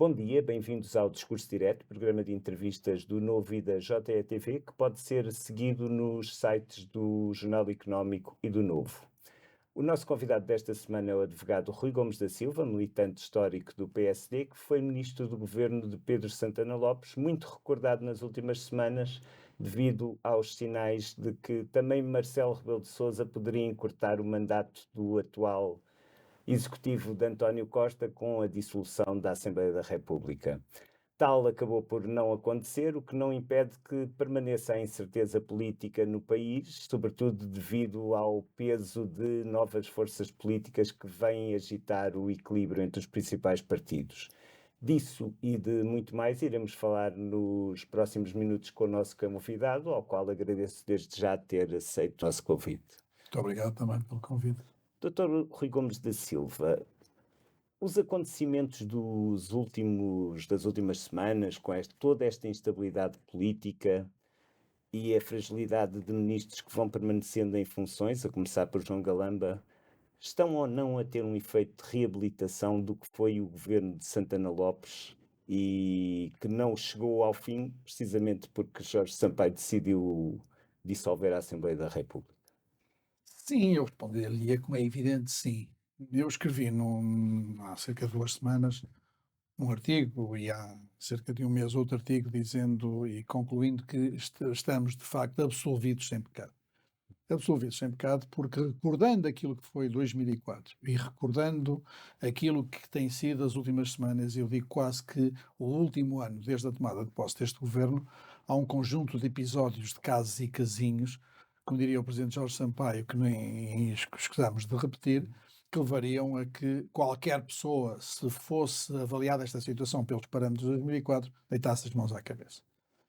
Bom dia, bem-vindos ao Discurso Direto, programa de entrevistas do Novo e da JETV, que pode ser seguido nos sites do Jornal Económico e do Novo. O nosso convidado desta semana é o advogado Rui Gomes da Silva, militante histórico do PSD, que foi ministro do governo de Pedro Santana Lopes, muito recordado nas últimas semanas, devido aos sinais de que também Marcelo Rebelo de Sousa poderia encurtar o mandato do atual executivo de António Costa com a dissolução da Assembleia da República. Tal acabou por não acontecer, o que não impede que permaneça a incerteza política no país, sobretudo devido ao peso de novas forças políticas que vêm agitar o equilíbrio entre os principais partidos. Disso e de muito mais iremos falar nos próximos minutos com o nosso convidado, ao qual agradeço desde já ter aceito o nosso convite. Muito obrigado também pelo convite. Dr. Rui Gomes da Silva, os acontecimentos das últimas semanas, com toda esta instabilidade política e a fragilidade de ministros que vão permanecendo em funções, a começar por João Galamba, estão ou não a ter um efeito de reabilitação do que foi o governo de Santana Lopes e que não chegou ao fim, precisamente porque Jorge Sampaio decidiu dissolver a Assembleia da República? Sim, eu responderia como é evidente, sim. Eu escrevi há cerca de 2 semanas um artigo e há cerca de um mês outro artigo dizendo e concluindo que estamos de facto absolvidos sem pecado. Absolvidos sem pecado porque recordando aquilo que foi 2004 e recordando aquilo que tem sido as últimas semanas, eu digo quase que o último ano desde a tomada de posse deste governo, há um conjunto de episódios de casos e casinhos, como diria o presidente Jorge Sampaio, que nem escusamos de repetir, que levariam a que qualquer pessoa, se fosse avaliada esta situação pelos parâmetros de 2004, deitasse as mãos à cabeça.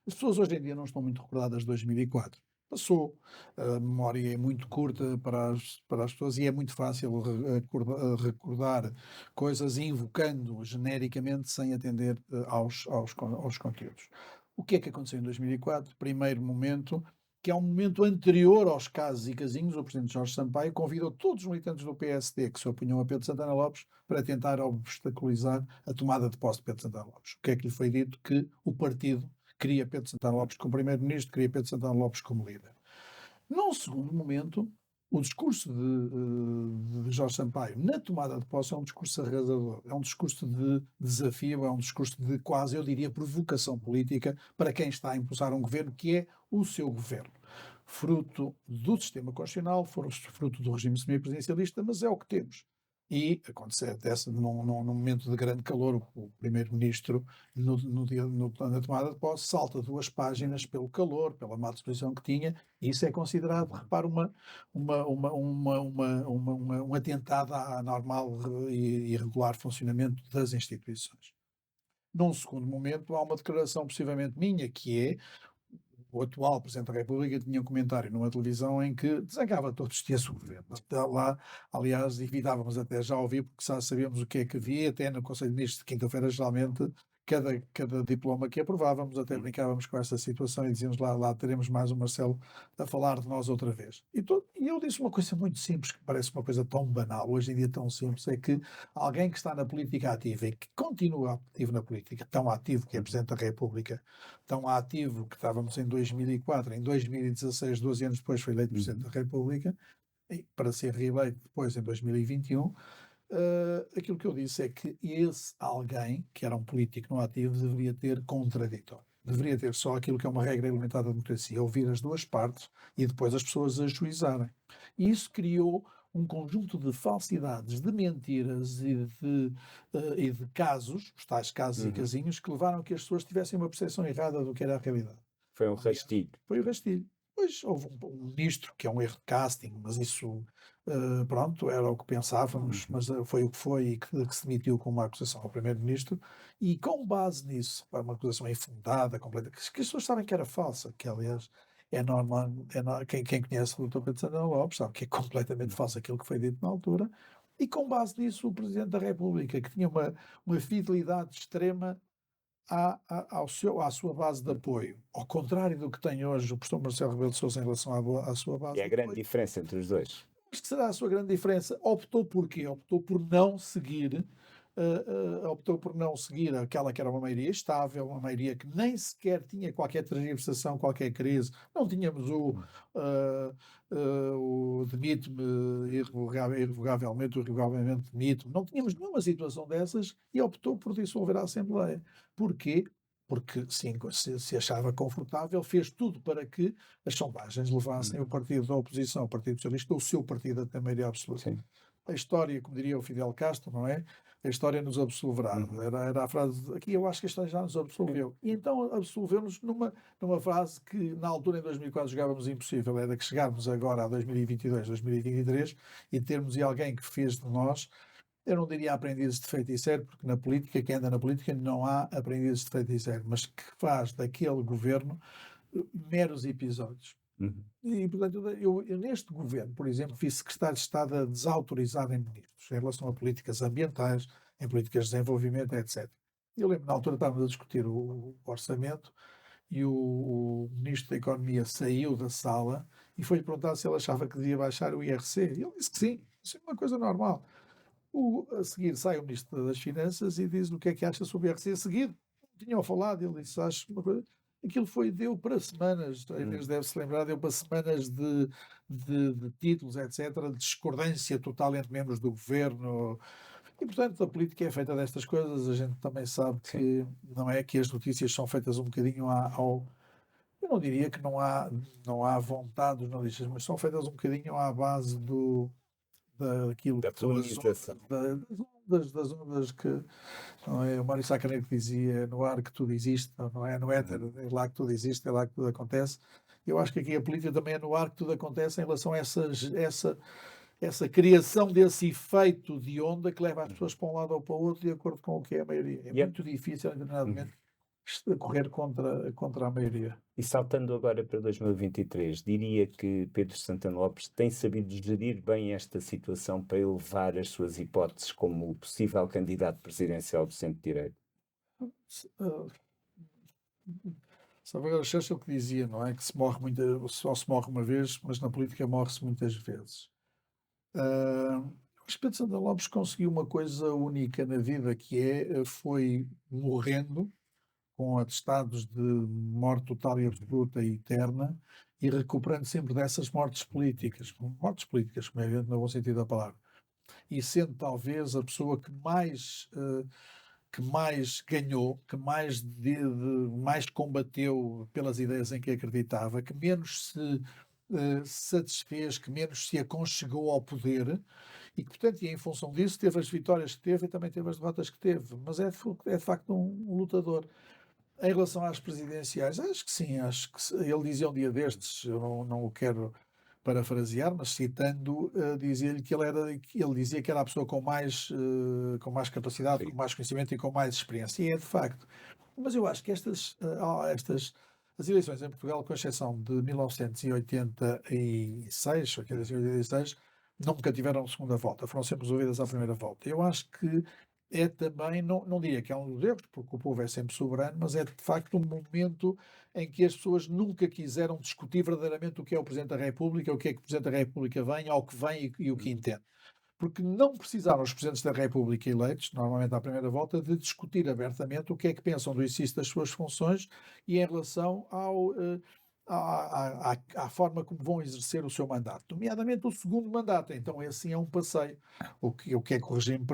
As pessoas hoje em dia não estão muito recordadas de 2004. Passou, a memória é muito curta para as pessoas e é muito fácil recordar coisas invocando genericamente sem atender aos conteúdos. O que é que aconteceu em 2004? Primeiro momento, que é um momento anterior aos casos e casinhos, o presidente Jorge Sampaio convidou todos os militantes do PSD que se opunham a Pedro Santana Lopes para tentar obstaculizar a tomada de posse de Pedro Santana Lopes. O que é que lhe foi dito? Que o partido queria Pedro Santana Lopes como primeiro-ministro, queria Pedro Santana Lopes como líder. Num segundo momento, o discurso de Jorge Sampaio na tomada de posse é um discurso arrasador, é um discurso de desafio, é um discurso de quase, eu diria, provocação política para quem está a impulsar um governo que é o seu governo. Fruto do sistema constitucional, fruto do regime semipresidencialista, mas é o que temos. E acontece num momento de grande calor, o primeiro-ministro, na tomada de posse, salta 2 páginas pelo calor, pela má disposição que tinha, e isso é considerado, repara, um atentado ao normal e regular funcionamento das instituições. Num segundo momento, há uma declaração possivelmente minha, que é o atual Presidente da República tinha um comentário numa televisão em que desancava todos os dias o governo. Lá, aliás, evitávamos até já ouvir, porque já sabíamos o que é que havia, até no Conselho de Ministros de quinta-feira, geralmente, cada diploma que aprovávamos, até brincávamos com essa situação e dizíamos lá teremos mais o Marcelo a falar de nós outra vez. E eu disse uma coisa muito simples, que parece uma coisa tão banal, hoje em dia tão simples, é que alguém que está na política ativa e que continua ativo na política, tão ativo que é Presidente da República, tão ativo que estávamos em 2004, em 2016, 12 anos depois foi eleito Presidente da República, e para ser reeleito depois em 2021, aquilo que eu disse é que esse alguém, que era um político não ativo, deveria ter contraditório. Deveria ter só aquilo que é uma regra elementar da democracia, ouvir as duas partes e depois as pessoas ajuizarem. E isso criou um conjunto de falsidades, de mentiras e de casos, os tais casos e casinhos, que levaram a que as pessoas tivessem uma percepção errada do que era a realidade. Foi um Aliás, rastilho. foi o rastilho. Depois houve um ministro, que é um erro de casting, mas isso, pronto, era o que pensávamos, mas foi o que foi e que se demitiu com uma acusação ao primeiro-ministro, e com base nisso, uma acusação infundada, completa, que as pessoas sabem que era falsa, que aliás é normal, quem conhece o Dr. Pedro Santana Lopes sabe que é completamente falso aquilo que foi dito na altura, e com base nisso o Presidente da República, que tinha uma fidelidade extrema à sua base de apoio, ao contrário do que tem hoje o professor Marcelo Rebelo de Sousa em relação à sua base É a de grande apoio. diferença entre os dois. Mas que será a sua grande diferença? Optou por quê? Optou por não seguir optou por não seguir aquela que era uma maioria estável, uma maioria que nem sequer tinha qualquer tergiversação, qualquer crise. Não tínhamos uh, o demite-me irrevogavelmente, o irrevogavelmente demite-me. Não tínhamos nenhuma situação dessas e optou por dissolver a Assembleia. Porquê? Porque sim, se achava confortável, fez tudo para que as sondagens levassem o partido da oposição, o Partido Socialista, o seu partido até a maioria absoluta. Sim. A história, como diria o Fidel Castro, não é? A história nos absolverá. Era a frase, aqui eu acho que a história já nos absolveu. E então absolveu-nos numa frase que na altura, em 2004, jogávamos impossível, era que chegarmos agora a 2022, 2023 e termos alguém que fez de nós, eu não diria aprendizes de feiticeiro, porque na política, quem anda na política, não há aprendizes de feiticeiro, mas que faz daquele governo meros episódios. Uhum. E, portanto, eu neste governo, por exemplo, vi secretário de Estado a desautorizar em ministros em relação a políticas ambientais, em políticas de desenvolvimento, etc. Eu lembro, na altura, estávamos a discutir o orçamento e o ministro da Economia saiu da sala e foi-lhe perguntar se ele achava que devia baixar o IRC. E ele disse que sim, isso é uma coisa normal. A seguir sai o ministro das Finanças e diz o que é que acha sobre o IRC a seguir. Tinham falado, ele disse, acho uma coisa. Aquilo deu para semanas, a Inês deve-se lembrar, deu para semanas de títulos, etc., de discordância total entre membros do governo. E, portanto, a política é feita destas coisas. A gente também sabe que não é que as notícias são feitas um bocadinho ao. Eu não diria que não há vontade dos jornalistas, mas são feitas um bocadinho à base daquilo Da que são polinização. das ondas que, não é? O Mário Sá Carneiro dizia no ar que tudo existe, não é no éter, é lá que tudo existe, é lá que tudo acontece. Eu acho que aqui a política também é no ar que tudo acontece em relação a essa criação desse efeito de onda que leva as pessoas para um lado ou para o outro de acordo com o que é a maioria. É muito difícil, determinadamente, correr contra a maioria. E saltando agora para 2023, diria que Pedro Santana Lopes tem sabido gerir bem esta situação para elevar as suas hipóteses como possível candidato presidencial do centro-direita? Samuel Churchill que dizia, não é? Que só se morre uma vez, mas na política morre-se muitas vezes. Acho que Pedro Santana Lopes conseguiu uma coisa única na vida, foi morrendo com atestados de morte total e absoluta e eterna e recuperando sempre dessas mortes políticas, como é evidente no bom sentido da palavra. E sendo talvez a pessoa que mais ganhou, que mais combateu pelas ideias em que acreditava, que menos se satisfez, que menos se aconchegou ao poder e que, portanto, e em função disso, teve as vitórias que teve e também teve as derrotas que teve. Mas é de facto um lutador. Em relação às presidenciais, acho que sim, ele dizia um dia destes, eu não o quero parafrasear, mas citando, dizia-lhe ele dizia que era a pessoa com mais capacidade, com mais conhecimento e com mais experiência. E é de facto. Mas eu acho que as eleições em Portugal, com exceção de 1986, 86, nunca tiveram segunda volta, foram sempre resolvidas à primeira volta. Eu acho que é também, não diria que é um dos erros, porque o povo é sempre soberano, mas é de facto um momento em que as pessoas nunca quiseram discutir verdadeiramente o que é o Presidente da República, o que é que o Presidente da República vem, ao que vem e o que entende. Porque não precisaram os Presidentes da República eleitos, normalmente à primeira volta, de discutir abertamente o que é que pensam do exercício das suas funções e em relação à forma como vão exercer o seu mandato, nomeadamente o segundo mandato. Então, esse sim é um passeio. O que é que o regime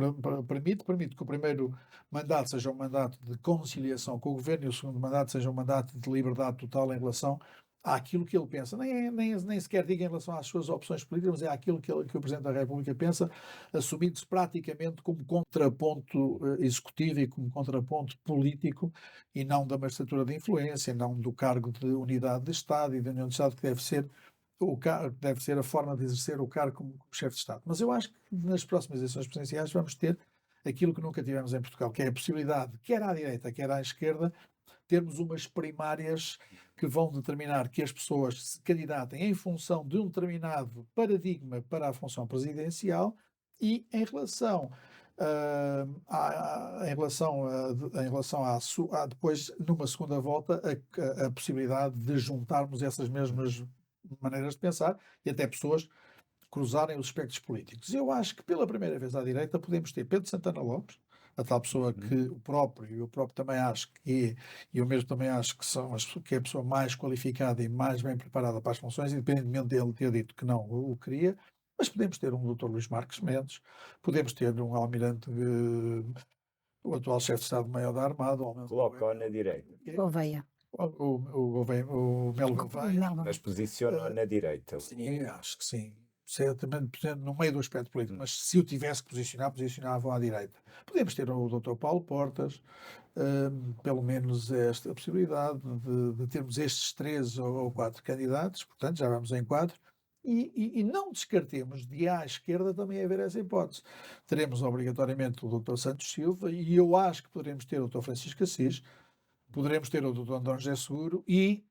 permite? Permite que o primeiro mandato seja um mandato de conciliação com o governo e o segundo mandato seja um mandato de liberdade total em relação àquilo que ele pensa. Nem sequer diga em relação às suas opções políticas, mas é aquilo que o Presidente da República pensa, assumindo-se praticamente como contraponto executivo e como contraponto político e não da magistratura de influência, não do cargo de unidade de Estado e da União de Estado, que deve ser a forma de exercer o cargo como chefe de Estado. Mas eu acho que nas próximas eleições presidenciais vamos ter aquilo que nunca tivemos em Portugal, que é a possibilidade, quer à direita, quer à esquerda, termos umas primárias que vão determinar que as pessoas se candidatem em função de um determinado paradigma para a função presidencial e em relação depois, numa segunda volta, a possibilidade de juntarmos essas mesmas maneiras de pensar e até pessoas cruzarem os espectros políticos. Eu acho que pela primeira vez à direita podemos ter Pedro Santana Lopes, a tal pessoa que o próprio, e eu próprio também acho que é, e eu mesmo também acho que, que é a pessoa mais qualificada e mais bem preparada para as funções, independentemente dele ter dito que não o queria, mas podemos ter um Dr. Luís Marques Mendes, podemos ter um almirante, o atual chefe de Estado-Maior da Armada, Coloca-o na direita, Gouveia. o Melo Gouveia. mas posiciona-o na direita. Sim, acho que sim. Certamente no meio do aspecto político, mas se o tivesse que posicionar, posicionava à direita. Podemos ter o Dr. Paulo Portas, pelo menos esta possibilidade de termos estes 3 ou 4 candidatos, portanto já vamos em 4, e não descartemos de à esquerda também haver essa hipótese. Teremos obrigatoriamente o Dr. Santos Silva, e eu acho que poderemos ter o Dr. Francisco Assis, poderemos ter o Dr. António José Seguro, e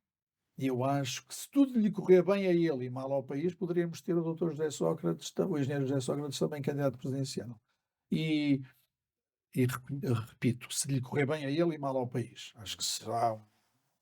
eu acho que se tudo lhe correr bem a ele e mal ao país, poderíamos ter o Dr. José Sócrates, o engenheiro José Sócrates também candidato presidencial. E, repito, se lhe correr bem a ele e mal ao país. Acho que será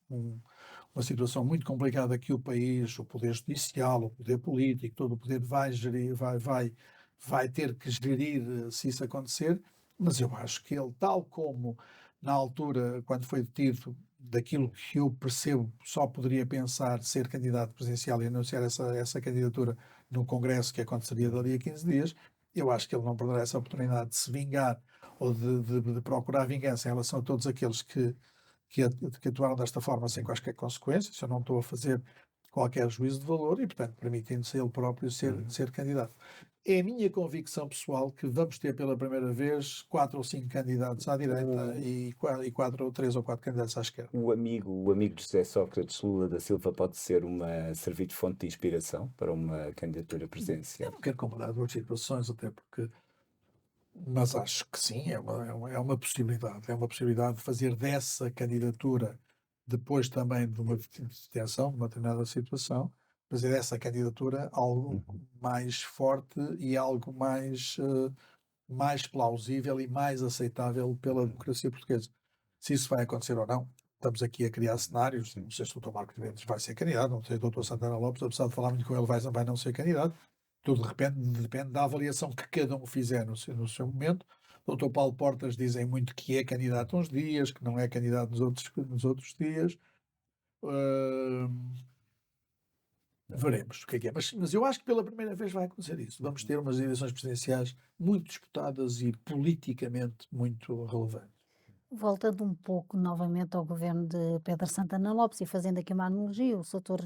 uma situação muito complicada que o país, o poder judicial, o poder político, todo o poder vai gerir, vai ter que gerir se isso acontecer, mas eu acho que ele, tal como na altura, quando foi detido, daquilo que eu percebo, só poderia pensar ser candidato presidencial e anunciar essa candidatura no Congresso que aconteceria dali a 15 dias, eu acho que ele não perderá essa oportunidade de se vingar ou de procurar vingança em relação a todos aqueles que atuaram desta forma sem quaisquer consequências. Eu não estou a fazer qualquer juízo de valor e, portanto, permitindo-se ele próprio ser candidato. É a minha convicção pessoal que vamos ter pela primeira vez 4 ou 5 candidatos à direita e 3 ou 4 candidatos à esquerda. O amigo de José Sócrates, Lula da Silva, pode servir de fonte de inspiração para uma candidatura Eu presidencial? não quero comparar duas situações, até porque. Mas acho que sim, é uma possibilidade. É uma possibilidade de fazer dessa candidatura, depois também de uma detenção, de uma determinada situação, fazer dessa candidatura algo mais forte e algo mais plausível e mais aceitável pela democracia portuguesa. Se isso vai acontecer ou não, estamos aqui a criar cenários. Não sei se o Dr. Marcos Mendes vai ser candidato, não sei se o Dr. Santana Lopes, apesar de falar muito com ele, vai não ser candidato. Tudo depende da avaliação que cada um fizer no seu momento. O Dr. Paulo Portas dizem muito que é candidato uns dias, que não é candidato nos outros dias. Veremos o que é. Mas eu acho que pela primeira vez vai acontecer isso. Vamos ter umas eleições presidenciais muito disputadas e politicamente muito relevantes. Voltando um pouco novamente ao governo de Pedro Santana Lopes e fazendo aqui uma analogia, o Soutor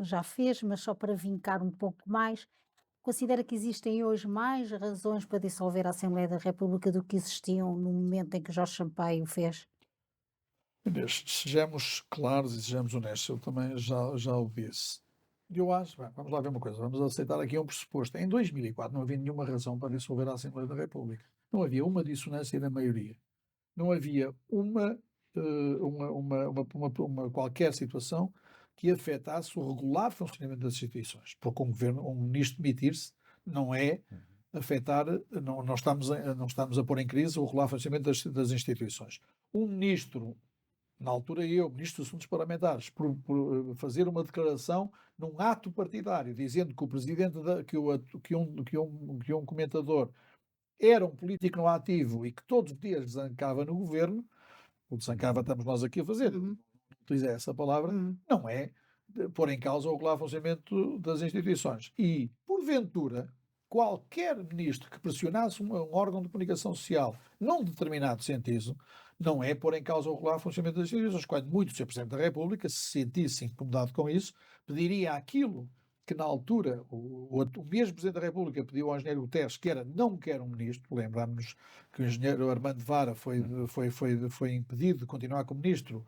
já fez, mas só para vincar um pouco mais, considera que existem hoje mais razões para dissolver a Assembleia da República do que existiam no momento em que Jorge Sampaio o fez? Sejamos claros e sejamos honestos, eu também já o disse. Eu acho, vamos lá ver uma coisa, vamos aceitar aqui um pressuposto. Em 2004 não havia nenhuma razão para dissolver a Assembleia da República. Não havia uma dissonância da maioria. Não havia qualquer situação que afetasse o regular funcionamento das instituições. Porque um ministro demitir-se não é afetar, não estamos a pôr em crise o regular funcionamento das instituições. Um ministro, na altura ministro dos Assuntos Parlamentares, por fazer uma declaração num ato partidário, dizendo que o presidente, que um comentador era um político não ativo e que todos os dias desancava no governo, o desancava estamos nós aqui a fazer, não utilizei essa palavra, não é pôr em causa o regular funcionamento das instituições. E, porventura, qualquer ministro que pressionasse um órgão de comunicação social num determinado sentido, não é pôr em causa o regular funcionamento das instituições. Quando muito o Sr. Presidente da República se sentisse incomodado com isso, pediria aquilo que na altura o mesmo Presidente da República pediu ao engenheiro Guterres, que era não quer um ministro. Lembramos-nos que o engenheiro Armando Vara foi impedido de continuar como ministro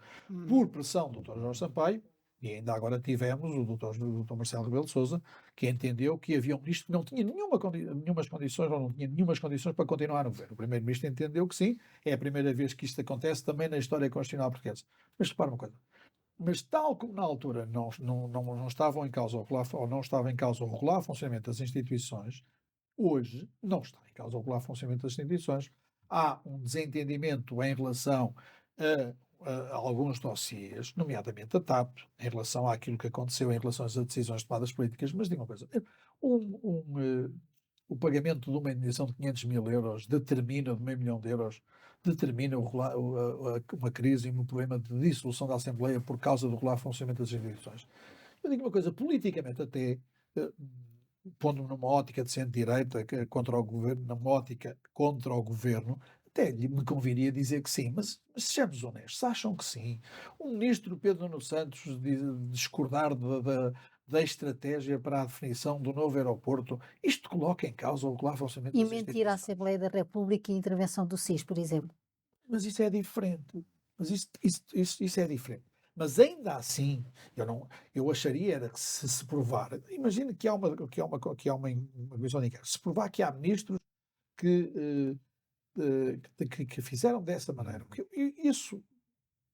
por pressão do Dr. Jorge Sampaio, e ainda agora tivemos o Dr. Marcelo Rebelo de Sousa, que entendeu que havia um ministro que não tinha nenhumas condições, ou não tinha nenhumas condições para continuar no governo. O primeiro-ministro entendeu que sim, é a primeira vez que isto acontece também na história constitucional portuguesa. Mas repara uma coisa, mas tal como na altura não estavam em causa o regular, ou não estava em causa o regular funcionamento das instituições, hoje não está em causa o regular funcionamento das instituições. Há um desentendimento em relação a alguns dossiês, nomeadamente a TAP, em relação àquilo que aconteceu em relação às decisões tomadas políticas. Mas diga uma coisa, o pagamento de uma indenização de 500 mil euros determina, de meio milhão de euros, determina uma crise e um problema de dissolução da Assembleia por causa do regular funcionamento das instituições. Eu digo uma coisa, politicamente até, pondo-me numa ótica de centro-direita contra o governo, numa ótica contra o governo, até me conviria dizer que sim, mas sejamos honestos, acham que sim? O ministro Pedro Nuno Santos discordar da estratégia para a definição do novo aeroporto, isto coloca em causa o regular funcionamento E das mentir à instituições. Assembleia da República e a intervenção do SIS, por exemplo. Mas isso é diferente. Mas isso é diferente. Mas ainda assim, eu acharia era que se provar, imagina que há uma visão de inquérito, se provar que há ministros que, que fizeram dessa maneira, isso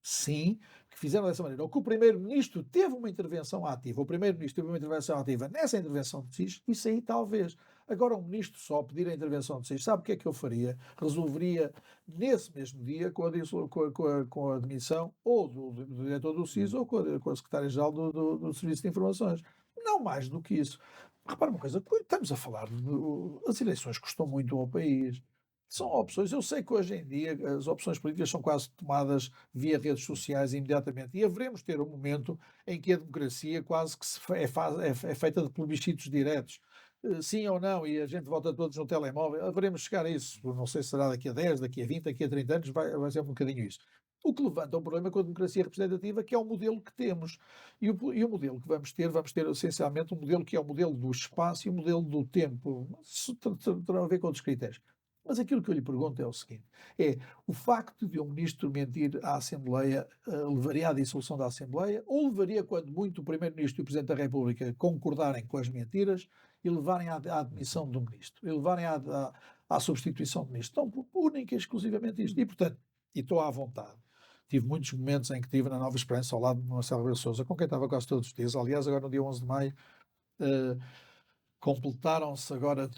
sim, que fizeram dessa maneira, ou que o primeiro-ministro teve uma intervenção ativa, o primeiro-ministro teve uma intervenção ativa nessa intervenção de SIS, isso aí talvez. Agora um ministro só pedir a intervenção de SIS, sabe o que é que eu faria? Resolveria nesse mesmo dia com a admissão ou do diretor do SIS ou com a secretária-geral do Serviço de Informações. Não mais do que isso. Repara uma coisa, estamos a falar as eleições custam muito ao país. São opções. Eu sei que hoje em dia as opções políticas são quase tomadas via redes sociais imediatamente. E haveremos ter um momento em que a democracia quase que é feita de plebiscitos diretos. Sim ou não, e a gente vota todos no telemóvel. Haveremos chegar a isso. Não sei se será daqui a 10, daqui a 20, daqui a 30 anos, vai ser um bocadinho isso. O que levanta um problema com a democracia representativa, que é o modelo que temos. E o modelo que vamos ter essencialmente um modelo que é o modelo do espaço e o modelo do tempo. Isso terá a ver com outros critérios. Mas aquilo que eu lhe pergunto é o seguinte: o facto de um ministro mentir à Assembleia levaria à dissolução da Assembleia ou levaria, quando muito, o Primeiro-Ministro e o Presidente da República concordarem com as mentiras e levarem à admissão do ministro, e levarem à substituição do ministro? Então, única e exclusivamente isto. E, portanto, estou à vontade. Tive muitos momentos em que estive na Nova Esperança, ao lado de Marcelo Rebelo de Sousa, com quem estava quase todos os dias. Aliás, agora no dia 11 de maio, completaram-se agora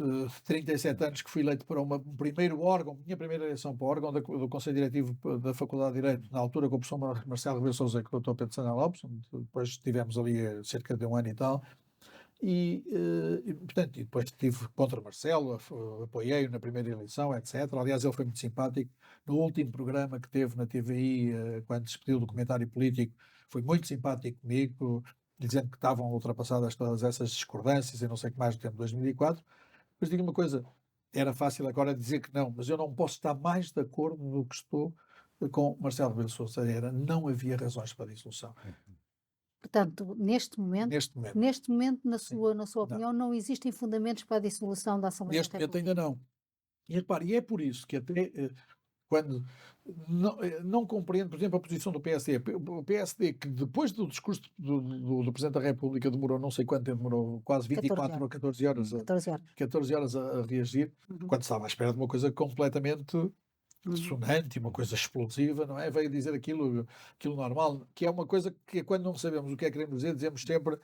37 anos que fui eleito para um primeiro órgão, minha primeira eleição para o órgão do Conselho Diretivo da Faculdade de Direito, na altura com o professor Marcelo Rebelo de Sousa e com o Dr. Pedro Santana Lopes, depois estivemos ali cerca de um ano e tal, portanto, e depois estive contra Marcelo, apoiei-o na primeira eleição, etc. Aliás, ele foi muito simpático. No último programa que teve na TVI, quando se pediu o documentário político, foi muito simpático comigo, dizendo que estavam ultrapassadas todas essas discordâncias e não sei o que mais no tempo de 2004. Mas digo uma coisa, era fácil agora dizer que não, mas eu não posso estar mais de acordo do que estou com Marcelo Rebelo de Sousa. Não havia razões para a dissolução. Portanto, neste momento, na sua opinião, não existem fundamentos para a dissolução da Assembleia da Neste momento República. ainda não. E repare, e é por isso que até quando não compreendo, por exemplo, a posição do PSD. O PSD, que depois do discurso do Presidente da República demorou não sei quanto tempo, demorou quase 24 ou 14 horas, 14 horas a reagir, quando estava à espera de uma coisa completamente ressonante, uma coisa explosiva, não é? Veio dizer aquilo normal, que é uma coisa que quando não sabemos o que é que queremos dizer, dizemos sempre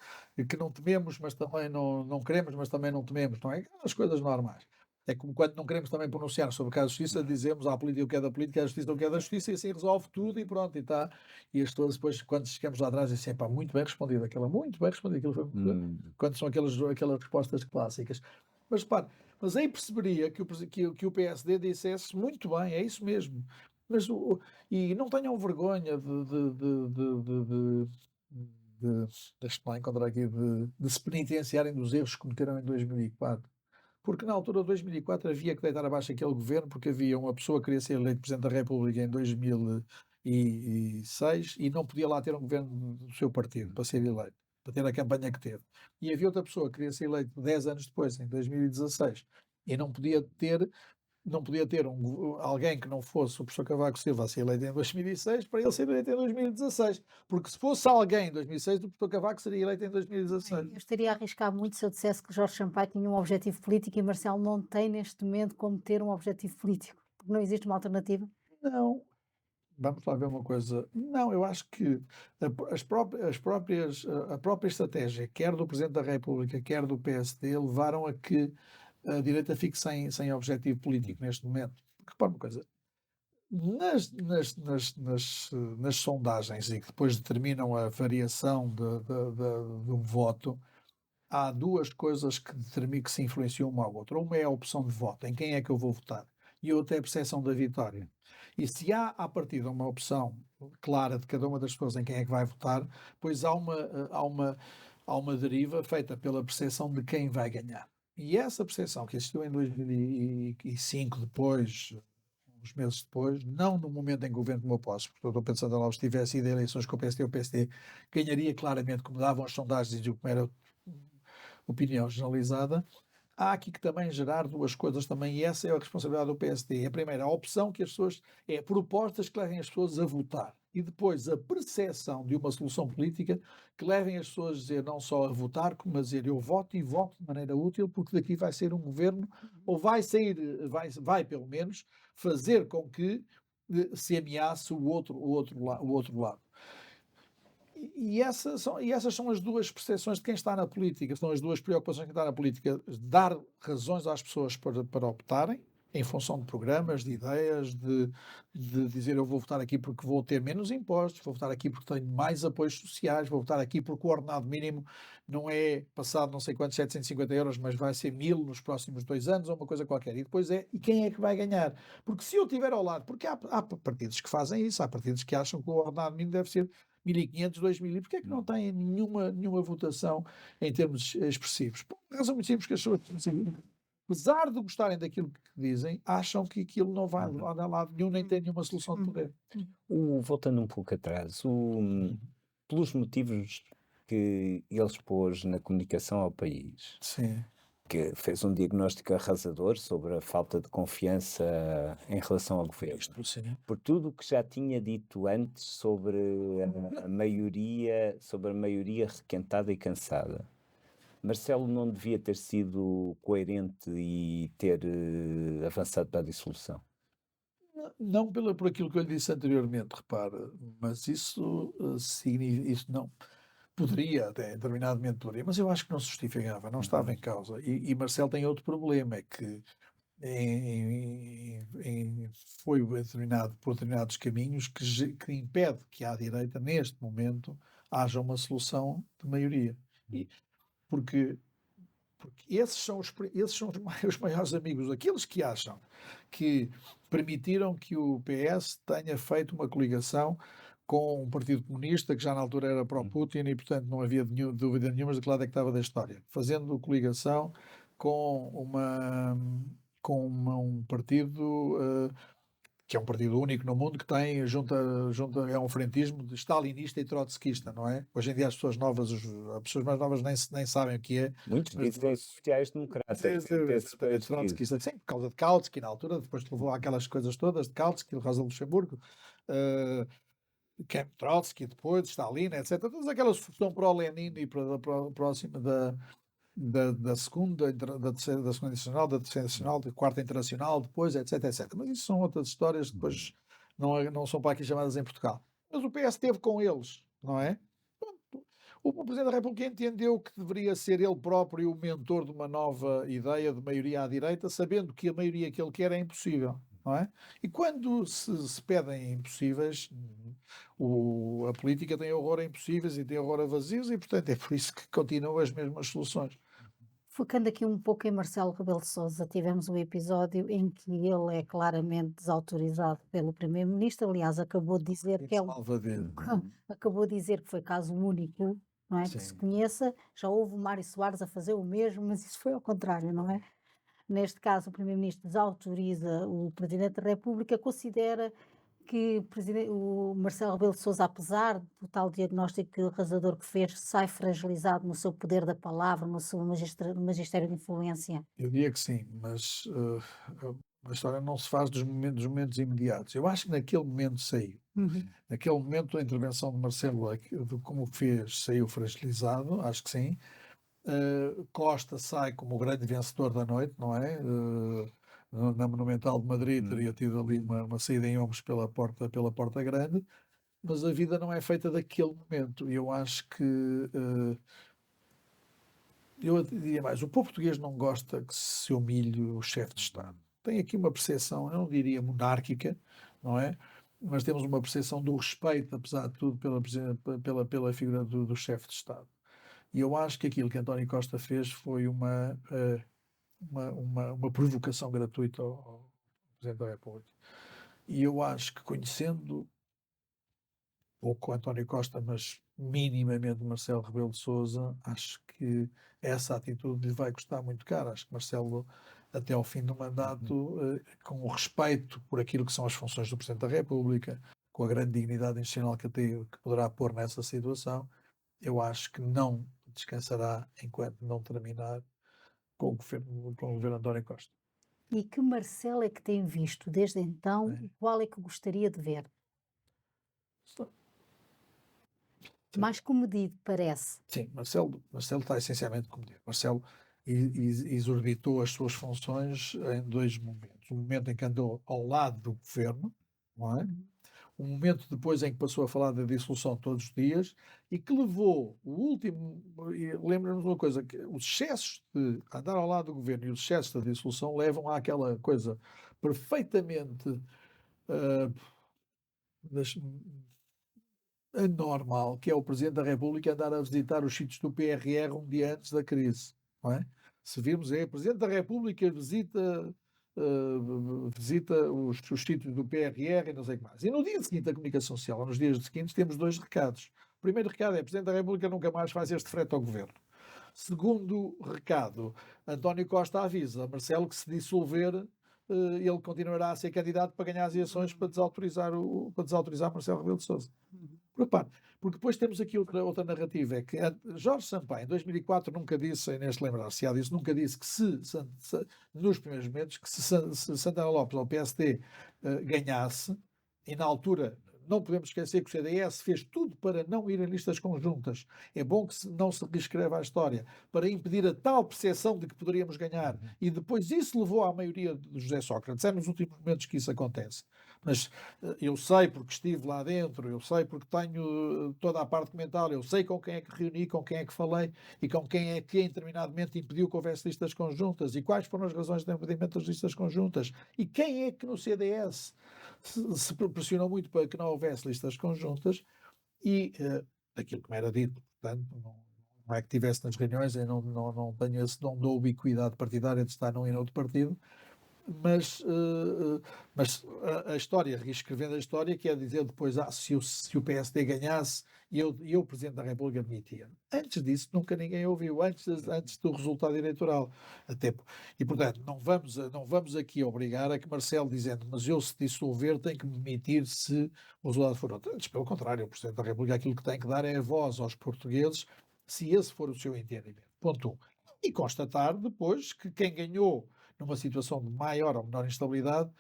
que não tememos, mas também não queremos, mas também não tememos, não é? As coisas normais. É como quando não queremos também pronunciar sobre o caso de justiça, dizemos à política o que é da política, à justiça o que é da justiça, e assim resolve tudo e pronto, e está. E as pessoas depois, quando chegamos lá atrás, dizem, pá, muito bem respondido, muito bem respondido, aquilo foi quando são aquelas respostas clássicas. Mas repare, mas aí perceberia que o PSD dissesse muito bem, é isso mesmo. Mas, e não tenham vergonha deixe-me lá encontrar aqui, de se penitenciarem dos erros que cometeram em 2004. Porque na altura de 2004 havia que deitar abaixo aquele governo, porque havia uma pessoa que queria ser eleito Presidente da República em 2006 e não podia lá ter um governo do seu partido para ser eleito, para ter a campanha que teve. E havia outra pessoa que queria ser eleito 10 anos depois, em 2016, e não podia ter alguém que não fosse o professor Cavaco Silva a ser eleito em 2006 para ele ser eleito em 2016. Porque se fosse alguém em 2006, o professor Cavaco seria eleito em 2016. Eu estaria a arriscar muito se eu dissesse que Jorge Sampaio tinha um objetivo político e Marcelo não tem neste momento como ter um objetivo político, porque não existe uma alternativa. Não. Vamos lá ver uma coisa. Não, eu acho que a própria estratégia, quer do Presidente da República, quer do PSD, levaram a que a direita fique sem objetivo político neste momento. Porque, repara uma coisa, nas sondagens e que depois determinam a variação do voto, há duas coisas que determinam que se influenciam uma à outra. Uma é a opção de voto, em quem é que eu vou votar, e a outra é a percepção da vitória. E se há, à partida, uma opção clara de cada uma das pessoas em quem é que vai votar, pois há uma deriva feita pela percepção de quem vai ganhar. E essa percepção que existiu em 2005, depois, uns meses depois, não no momento em que o governo tomou posse, porque o Dr. Pedro Santana Lopes tivesse ido a eleições com o PSD ganharia claramente, como davam as sondagens e como era opinião generalizada. Há aqui que também gerar duas coisas também, e essa é a responsabilidade do PSD. A primeira, a opção que as pessoas, é propostas que levem as pessoas a votar. E depois a percepção de uma solução política que levem as pessoas a dizer não só a votar, como a dizer eu voto e voto de maneira útil, porque daqui vai ser um governo, ou vai sair, vai pelo menos fazer com que se ameace o outro lado. E essas são as duas percepções de quem está na política, são as duas preocupações de quem está na política, dar razões às pessoas para optarem, em função de programas, de ideias, de dizer eu vou votar aqui porque vou ter menos impostos, vou votar aqui porque tenho mais apoios sociais, vou votar aqui porque o ordenado mínimo não é passado não sei quantos 750 euros, mas vai ser 1000 nos próximos 2 anos, ou uma coisa qualquer. E depois e quem é que vai ganhar? Porque se eu estiver ao lado, porque há partidos que fazem isso, há partidos que acham que o ordenado mínimo deve ser 1.500, 2.000, e porquê é que não têm nenhuma votação em termos expressivos? Por uma razão muito simples, que as pessoas, apesar de gostarem daquilo que dizem, acham que aquilo não vai levar a lado nenhum, nem tem nenhuma solução de poder. Voltando um pouco atrás, pelos motivos que ele expôs na comunicação ao país, Sim. que fez um diagnóstico arrasador sobre a falta de confiança em relação ao governo. Sim. Por tudo o que já tinha dito antes sobre a maioria requentada e cansada, Marcelo não devia ter sido coerente e ter avançado para a dissolução? Não por aquilo que eu lhe disse anteriormente, repara, mas isso não poderia, até determinado momento poderia, mas eu acho que não se justificava, não estava em causa. E Marcelo tem outro problema, é que foi determinado por determinados caminhos que impede que à direita, neste momento, haja uma solução de maioria. Porque esses são os maiores amigos, aqueles que acham que permitiram que o PS tenha feito uma coligação com um Partido Comunista que já na altura era pró-Putin e, portanto, não havia dúvida nenhuma de que lado é que estava da história. Fazendo coligação com um partido que é um partido único no mundo que tem, é um frentismo de stalinista e trotskista, não é? Hoje em dia as pessoas mais novas nem sabem o que é. Muitos dizem sociais-democratas. Trotskista, sim, por causa de Kautsky na altura, depois levou àquelas coisas todas de Kautsky, de Rosa Luxemburgo, Trotsky, depois, Stalin, etc. Todas aquelas que estão para o Lenin e próxima da segunda internacional, da terceira internacional, da quarta internacional, depois, etc, etc. Mas isso são outras histórias que depois não são para aqui chamadas em Portugal. Mas o PS esteve com eles, não é? O Presidente da República entendeu que deveria ser ele próprio o mentor de uma nova ideia de maioria à direita, sabendo que a maioria que ele quer é impossível, não é? E quando se pedem impossíveis, a política tem horror a impossíveis e tem horror a vazios, e portanto é por isso que continuam as mesmas soluções. Focando aqui um pouco em Marcelo Rebelo de Sousa, tivemos um episódio em que ele é claramente desautorizado pelo Primeiro-Ministro. Aliás, acabou de dizer que acabou de dizer que foi caso único, não é? Que se conheça. Já houve o Mário Soares a fazer o mesmo, mas isso foi ao contrário, não é? Neste caso, o Primeiro-Ministro desautoriza o Presidente da República, considera que o Marcelo Rebelo de Sousa, apesar do tal diagnóstico arrasador que fez, sai fragilizado no seu poder da palavra, no seu magistério de influência? Eu diria que sim, mas a história não se faz dos momentos imediatos. Eu acho que naquele momento saiu. Naquele momento a intervenção de Marcelo, como fez, saiu fragilizado, acho que sim. Costa sai como o grande vencedor da noite, não é? Na Monumental de Madrid teria tido ali uma saída em ombros pela porta grande, mas a vida não é feita daquele momento. E eu acho que eu diria mais, o povo português não gosta que se humilhe o chefe de Estado. Tem aqui uma percepção, eu não diria monárquica, não é? Mas temos uma percepção do respeito, apesar de tudo, pela figura do chefe de Estado. E eu acho que aquilo que António Costa fez foi uma provocação gratuita ao Presidente da República. E eu acho que, conhecendo pouco António Costa, mas minimamente Marcelo Rebelo de Sousa, acho que essa atitude lhe vai custar muito caro. Acho que Marcelo, até ao fim do mandato, com o respeito por aquilo que são as funções do Presidente da República, com a grande dignidade institucional que poderá pôr nessa situação, eu acho que não descansará enquanto não terminar com o governo António Costa. E que Marcelo é que tem visto desde então? É. E qual é que gostaria de ver? Sim. Mais comedido, parece. Sim, Marcelo está essencialmente comedido. Marcelo exorbitou as suas funções em dois momentos. Um momento em que andou ao lado do governo, não é? Uhum. Um momento depois em que passou a falar da dissolução todos os dias e que levou o último. Lembra-nos uma coisa: que os excessos de andar ao lado do governo e os excessos da dissolução levam àquela coisa perfeitamente uh, anormal, que é o Presidente da República andar a visitar os sítios do PRR um dia antes da crise, não é? Se virmos, o Presidente da República visita os sítios do PRR e não sei o que mais. E no dia seguinte da comunicação social, ou nos dias seguintes, temos dois recados. O primeiro recado é: o Presidente da República nunca mais faz este frete ao Governo. Segundo recado, António Costa avisa Marcelo que, se dissolver, ele continuará a ser candidato para ganhar as eleições para desautorizar Marcelo Rebelo de Sousa. Repare, porque depois temos aqui outra narrativa, é que Jorge Sampaio, em 2004, nunca disse, a Inês lembrar-se-á disso, nunca disse que nos primeiros momentos, que se Santana Lopes ou o PSD ganhasse, e na altura não podemos esquecer que o CDS fez tudo para não ir em listas conjuntas. É bom que não se reescreva a história, para impedir a tal percepção de que poderíamos ganhar. E depois isso levou à maioria de José Sócrates. É nos últimos momentos que isso acontece. Mas eu sei porque estive lá dentro, eu sei porque tenho toda a parte mental, eu sei com quem é que reuni, com quem é que falei e com quem é que em determinado momento impediu que houvesse listas conjuntas e quais foram as razões de impedimento das listas conjuntas e quem é que no CDS se pressionou muito para que não houvesse listas conjuntas e daquilo que me era dito, portanto, não é que estivesse nas reuniões, eu não tenho esse dom da ubiquidade partidária de estar num e noutro partido, mas a história, reescrevendo a história, quer dizer depois, se o PSD ganhasse, eu Presidente da República, admitia. Antes disso, nunca ninguém ouviu, antes do resultado eleitoral. E, portanto, não vamos aqui obrigar a que Marcelo, dizendo, mas eu, se dissolver, tenho que me demitir se o resultado for outro. Antes, pelo contrário, o Presidente da República aquilo que tem que dar é a voz aos portugueses, se esse for o seu entendimento. Ponto 1. E constatar depois que quem ganhou numa situação de maior ou menor instabilidade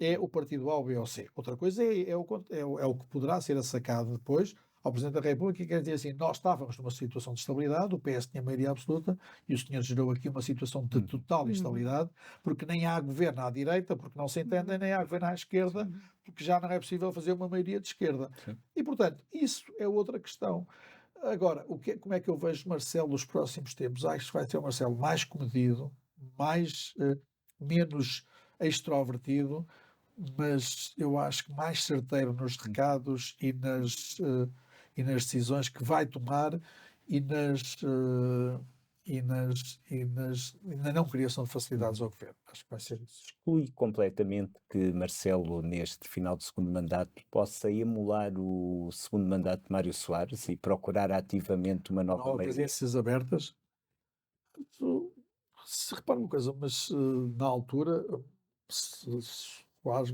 é o partido A, o B ou C. Outra coisa é o que poderá ser sacado depois ao Presidente da República, que quer dizer assim: nós estávamos numa situação de estabilidade, o PS tinha maioria absoluta e o senhor gerou aqui uma situação de total instabilidade, porque nem há governo à direita, porque não se entendem, nem há governo à esquerda, porque já não é possível fazer uma maioria de esquerda. Sim. E, portanto, isso é outra questão. Agora, como é que eu vejo Marcelo nos próximos tempos? Acho que vai ser um Marcelo mais comedido, menos extrovertido, mas eu acho que mais certeiro nos recados e nas decisões que vai tomar e na não criação de facilidades ao governo. Acho que vai ser isso. Exclui completamente que Marcelo, neste final de segundo mandato, possa emular o segundo mandato de Mário Soares e procurar ativamente uma nova maioria. Presidências abertas. Se repara uma coisa, mas na altura,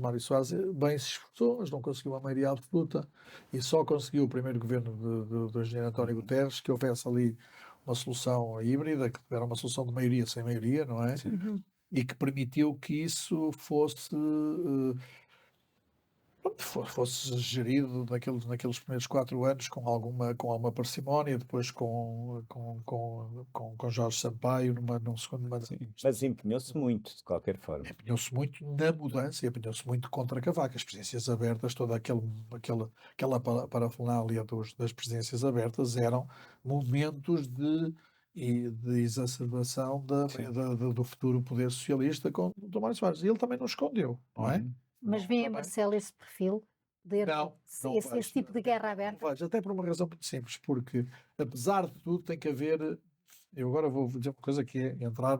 Mário Soares bem se esforçou, mas não conseguiu a maioria absoluta e só conseguiu o primeiro governo do engenheiro António Guterres que houvesse ali uma solução híbrida, que era uma solução de maioria sem maioria, não é? Uhum. E que permitiu que isso fosse gerido naqueles primeiros 4 anos com alguma parcimónia, depois com Jorge Sampaio num segundo mandato. Mas empenhou-se muito, de qualquer forma. Empenhou-se muito na mudança e empenhou-se muito contra Cavaco. As presidências abertas, toda aquela parafernália das presidências abertas eram momentos de exacerbação do futuro poder socialista com o Mário Soares. E ele também não escondeu, não é? Mas vê em Marcelo esse perfil? poder Não, não esse vejo. tipo de guerra Não aberta? vejo. Até por uma razão muito simples, porque apesar de tudo tem que haver. Eu agora vou dizer uma coisa que é entrar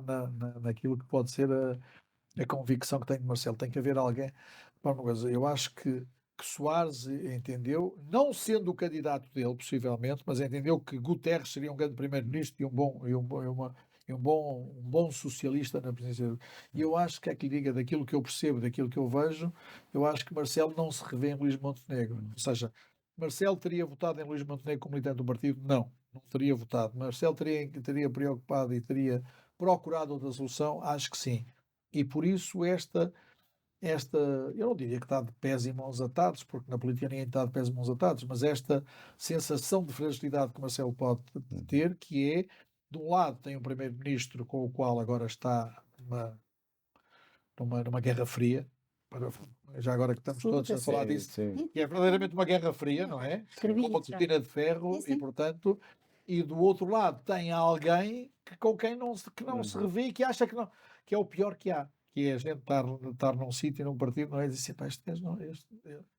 naquilo que pode ser a convicção que tenho de Marcelo. Tem que haver alguém. Para uma coisa, eu acho que Soares entendeu, não sendo o candidato dele, possivelmente, mas entendeu que Guterres seria um grande primeiro-ministro e um bom socialista na presidência. E eu acho que é que lhe diga daquilo que eu percebo, daquilo que eu vejo, eu acho que Marcelo não se revê em Luís Montenegro. Ou seja, Marcelo teria votado em Luís Montenegro como militante do partido? Não, não teria votado. Marcelo teria preocupado e teria procurado outra solução? Acho que sim. E por isso eu não diria que está de pés e mãos atados, porque na política ninguém está de pés e mãos atados, mas esta sensação de fragilidade que Marcelo pode ter, que é, de um lado tem um primeiro-ministro com o qual agora está numa guerra fria, já agora que estamos todos a falar disso, Sim. que é verdadeiramente uma guerra fria, não é? Com uma cortina de ferro e, portanto, e do outro lado tem alguém com quem que não se revê e que acha que é o pior que há, que é a gente estar num sítio, num partido, não é dizer assim, pá, este gajo não,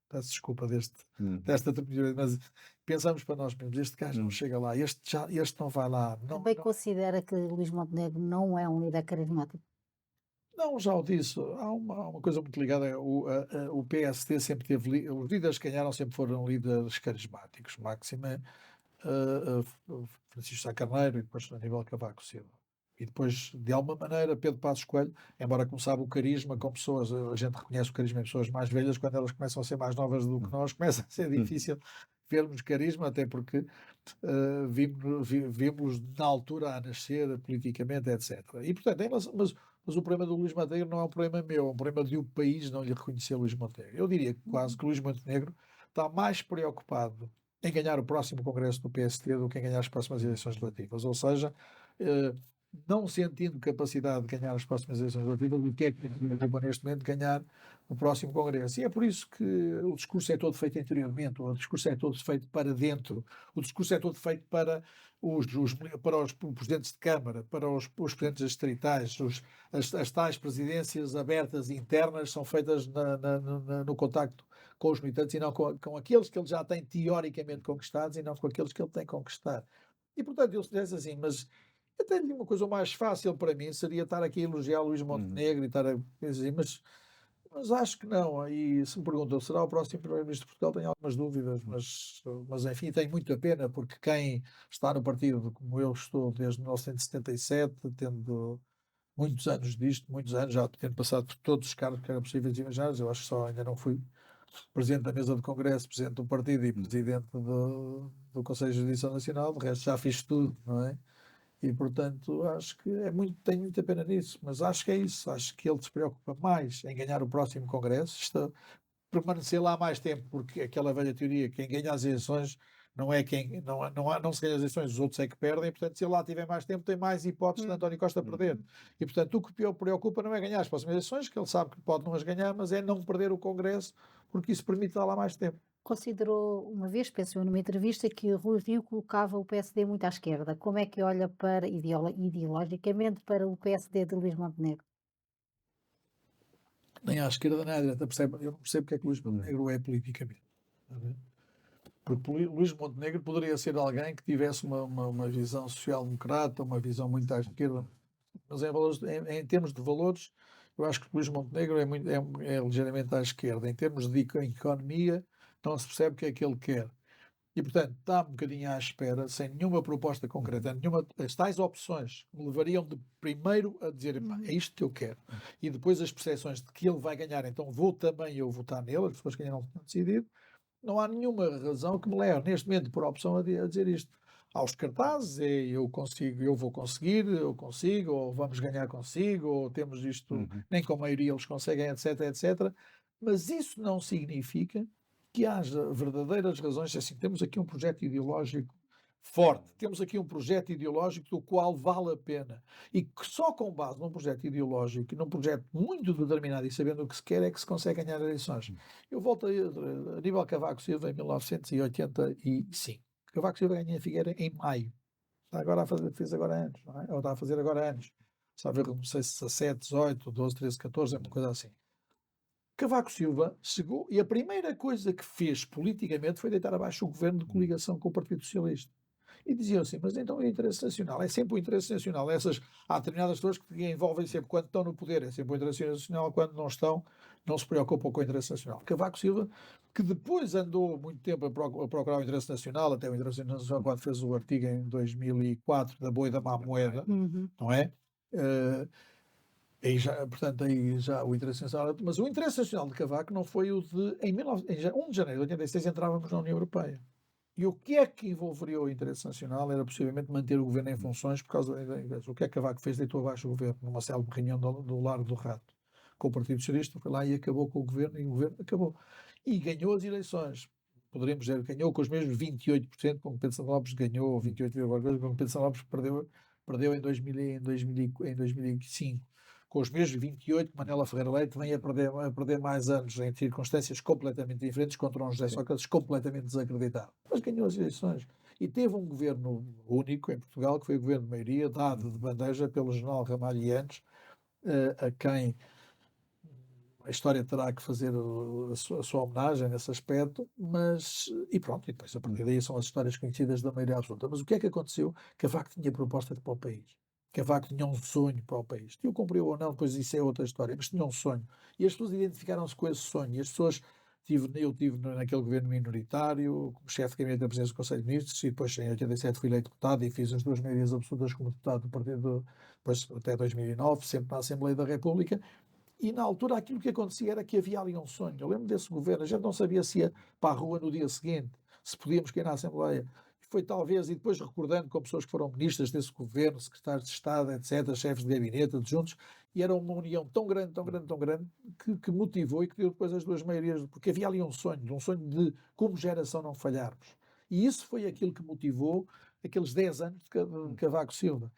peço desculpa desta terminologia, mas pensamos para nós mesmos, este gajo não chega lá, este não vai lá. Também considera que Luís Montenegro não é um líder carismático? Não, já o disse. Há uma coisa muito ligada. O PSD sempre teve. Os líderes que ganharam sempre foram líderes carismáticos. Máxima, Francisco Sá Carneiro e depois Aníbal Cavaco Silva. E depois, de alguma maneira, Pedro Passos Coelho, embora começava o carisma com pessoas, a gente reconhece o carisma em pessoas mais velhas, quando elas começam a ser mais novas do que nós, começa a ser difícil vermos carisma, até porque vimos na altura a nascer politicamente, etc. E, portanto, mas o problema do Luís Montenegro não é um problema meu, é um problema de o país não lhe reconhecer Luís Montenegro. Eu diria quase que Luís Montenegro está mais preocupado em ganhar o próximo congresso do PSD do que em ganhar as próximas eleições legislativas. Ou seja, não sentindo capacidade de ganhar as próximas eleições legislativas, o que é que neste momento ganhar o próximo congresso? E é por isso que o discurso é todo feito interiormente, o discurso é todo feito para dentro, o discurso é todo feito para para os presidentes de Câmara, para os presidentes distritais, as tais presidências abertas internas são feitas no contacto com os militantes e não com aqueles que ele já tem teoricamente conquistados e não com aqueles que ele tem que conquistar. E, portanto, eu se disse assim, mas até uma coisa mais fácil para mim seria estar aqui a elogiar Luís Montenegro e estar a dizer, mas acho que não. E se me perguntam, será o próximo Primeiro-Ministro de Portugal? Tenho algumas dúvidas, mas enfim, tenho muita pena, porque quem está no partido, como eu estou desde 1977, tendo muitos anos disto, muitos anos, já tendo passado por todos os cargos que eram possíveis e imaginários, eu acho que só ainda não fui presidente da mesa de congresso, presidente do partido e presidente do Conselho de Justiça Nacional, de resto já fiz tudo, não é? E, portanto, acho que tenho muita pena nisso, mas acho que é isso. Acho que ele se preocupa mais em ganhar o próximo Congresso, permanecer lá mais tempo, porque aquela velha teoria, quem ganha as eleições não é quem, não se ganha as eleições, os outros é que perdem, e, portanto, se ele lá tiver mais tempo, tem mais hipóteses de António Costa perder. E, portanto, o que o preocupa não é ganhar as próximas eleições, que ele sabe que pode não as ganhar, mas é não perder o Congresso, porque isso permite dar lá mais tempo. Considerou uma vez, penso eu, numa entrevista, que o Rui Rio colocava o PSD muito à esquerda. Como é que olha para, ideologicamente, para o PSD de Luís Montenegro? Nem à esquerda nem à direita, eu não percebo o que é que Luís Montenegro é politicamente. Porque Luís Montenegro poderia ser alguém que tivesse uma visão social-democrata, uma visão muito à esquerda, mas em termos de valores, eu acho que Luís Montenegro é ligeiramente à esquerda. Em termos de economia, não se percebe o que é que ele quer. E, portanto, está um bocadinho à espera, sem nenhuma proposta concreta, as tais opções me levariam de primeiro a dizer, é isto que eu quero. E depois as percepções de que ele vai ganhar, então vou também eu votar nele, as pessoas que ainda não tinham decidido. Não há nenhuma razão que me leve, neste momento, por opção, a dizer isto. Aos cartazes, eu consigo, eu vou conseguir, eu consigo, ou vamos ganhar consigo, ou temos isto, nem com a maioria eles conseguem, etc, etc. Mas isso não significa que haja verdadeiras razões. Assim, temos aqui um projeto ideológico forte, temos aqui um projeto ideológico do qual vale a pena. E que só com base num projeto ideológico e num projeto muito determinado e sabendo o que se quer é que se consegue ganhar eleições. Eu volto a Aníbal Cavaco Silva em 1985. Cavaco Silva ganha a Figueira em maio. Fez agora anos, não é? Ou está a fazer agora anos. Está a ver, não sei se 17, 18, 12, 13, 14, é uma coisa assim. Cavaco Silva chegou e a primeira coisa que fez politicamente foi deitar abaixo o governo de coligação com o Partido Socialista. E diziam assim, mas então o interesse nacional, é sempre o interesse nacional. Há determinadas pessoas que envolvem sempre, quando estão no poder, é sempre o interesse nacional, quando não estão, não se preocupam com o interesse nacional. Cavaco Silva, que depois andou muito tempo a procurar o interesse nacional, até o interesse nacional quando fez o artigo em 2004 da boa e da má moeda, não é? Portanto, aí já o interesse nacional. Mas o interesse nacional de Cavaco não foi o de. Em 1 de janeiro de 86 entrávamos na União Europeia. E o que é que envolveria o interesse nacional era possivelmente manter o governo em funções por causa o que é que Cavaco fez? Deitou abaixo o governo numa célebre reunião do Largo do Rato com o Partido Socialista, foi lá e acabou com o governo, e o governo acabou. E ganhou as eleições. Poderíamos dizer, ganhou com os mesmos 28%, como Pedro Santana Lopes ganhou, ou 28,2%, como Pedro Santana Lopes perdeu em 2005. Com os mesmos 28, Manela Ferreira Leite vem a perder mais anos em circunstâncias completamente diferentes contra um José Sócrates completamente desacreditado. Mas ganhou as eleições. E teve um governo único em Portugal, que foi o governo de maioria, dado de bandeja pelo general Ramalhianes, a quem a história terá que fazer a sua homenagem nesse aspecto, e pronto, e depois a partir daí são as histórias conhecidas da maioria absoluta. Mas o que é que aconteceu? Cavaco tinha proposta para o país. Cavaco tinha um sonho para o país. Se o cumpriu ou não, depois isso é outra história, mas tinha um sonho. E as pessoas identificaram-se com esse sonho. E as pessoas, eu tive naquele governo minoritário, como chefe de gabinete da presidência do Conselho de Ministros, e depois em 87 fui eleito deputado e fiz as 2 maiorias absolutas como deputado do partido, depois até 2009, sempre na Assembleia da República. E na altura aquilo que acontecia era que havia ali um sonho. Eu lembro desse governo, a gente não sabia se ia para a rua no dia seguinte, se podíamos cair na Assembleia. Foi talvez, e depois recordando com pessoas que foram ministras desse governo, secretários de Estado, etc., chefes de gabinete, adjuntos, e era uma união tão grande, tão grande, tão grande, que motivou e que deu depois as 2 maiorias, porque havia ali um sonho de, como geração, não falharmos. E isso foi aquilo que motivou aqueles 10 anos de Cavaco Silva.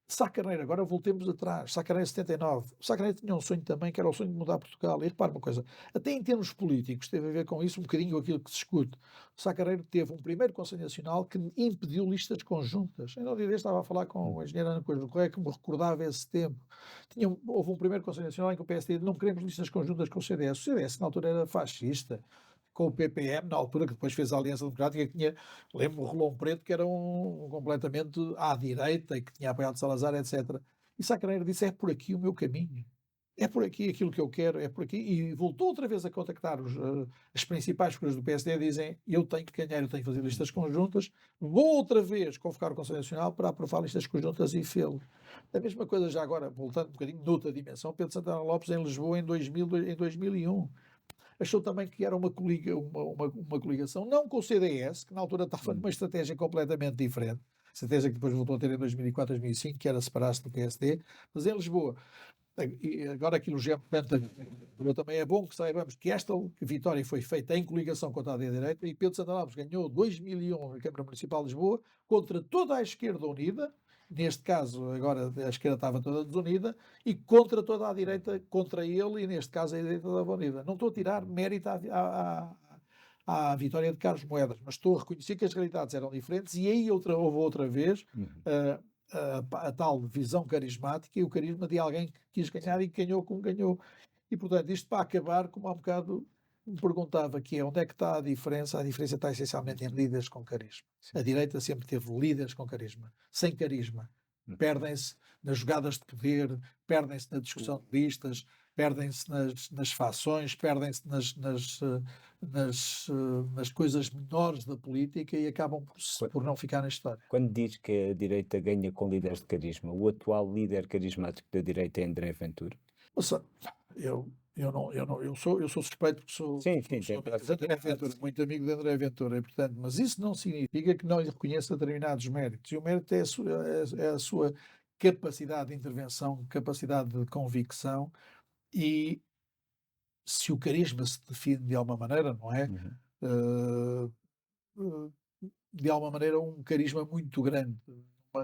Sá Carneiro, agora voltemos atrás, Sá Carneiro 79. Sá Carneiro tinha um sonho também, que era o sonho de mudar Portugal. E repare uma coisa, até em termos políticos, teve a ver com isso um bocadinho com aquilo que se discute. Sá Carneiro teve um primeiro Conselho Nacional que impediu listas conjuntas. Ainda no dia deste estava a falar com o engenheiro Ana Coelho do Correia, que me recordava esse tempo. Houve um primeiro Conselho Nacional em que o PSD não queremos listas conjuntas com o CDS. O CDS, na altura, era fascista, com o PPM, na altura, que depois fez a Aliança Democrática, que tinha, lembro, o Rolão Preto, que era completamente à direita e que tinha apoiado Salazar, etc. E Sá Carneiro disse, é por aqui o meu caminho. É por aqui aquilo que eu quero, é por aqui. E voltou outra vez a contactar as principais figuras do PSD, dizem, eu tenho que ganhar, eu tenho que fazer listas conjuntas, vou outra vez convocar o Conselho Nacional para aprovar listas conjuntas e fê-lo. A mesma coisa já agora, voltando um bocadinho noutra dimensão, Pedro Santana Lopes em Lisboa em 2001. Achou também que era uma coligação, não com o CDS, que na altura estava numa estratégia completamente diferente, estratégia que depois voltou a ter em 2004, 2005, que era separar-se do PSD, mas em Lisboa. E agora aqui no GEM, também é bom que saibamos que esta vitória foi feita em coligação contra a direita e Pedro Santana Lopes ganhou 2001 na Câmara Municipal de Lisboa contra toda a esquerda unida. Neste caso, agora a esquerda estava toda desunida, e contra toda a direita, contra ele, e neste caso a direita estava unida. Não estou a tirar mérito à vitória de Carlos Moedas, mas estou a reconhecer que as realidades eram diferentes, e aí houve outra vez a tal visão carismática e o carisma de alguém que quis ganhar e que ganhou como ganhou. E, portanto, isto para acabar, como há um bocado me perguntava, que é onde é que está a diferença está essencialmente em líderes com carisma. A direita sempre teve líderes com carisma. Sem carisma, perdem-se nas jogadas de poder, perdem-se na discussão de listas, perdem-se nas fações, perdem-se nas coisas menores da política e acabam por não ficar na história. Quando diz que a direita ganha com líderes de carisma, o atual líder carismático da direita é André Ventura? Ouça, eu sou suspeito porque sou André Ventura, muito amigo de André Ventura, e, portanto, mas isso não significa que não lhe reconheça determinados méritos. E o mérito é a sua capacidade de intervenção, capacidade de convicção, e se o carisma se define de alguma maneira, não é? De alguma maneira um carisma muito grande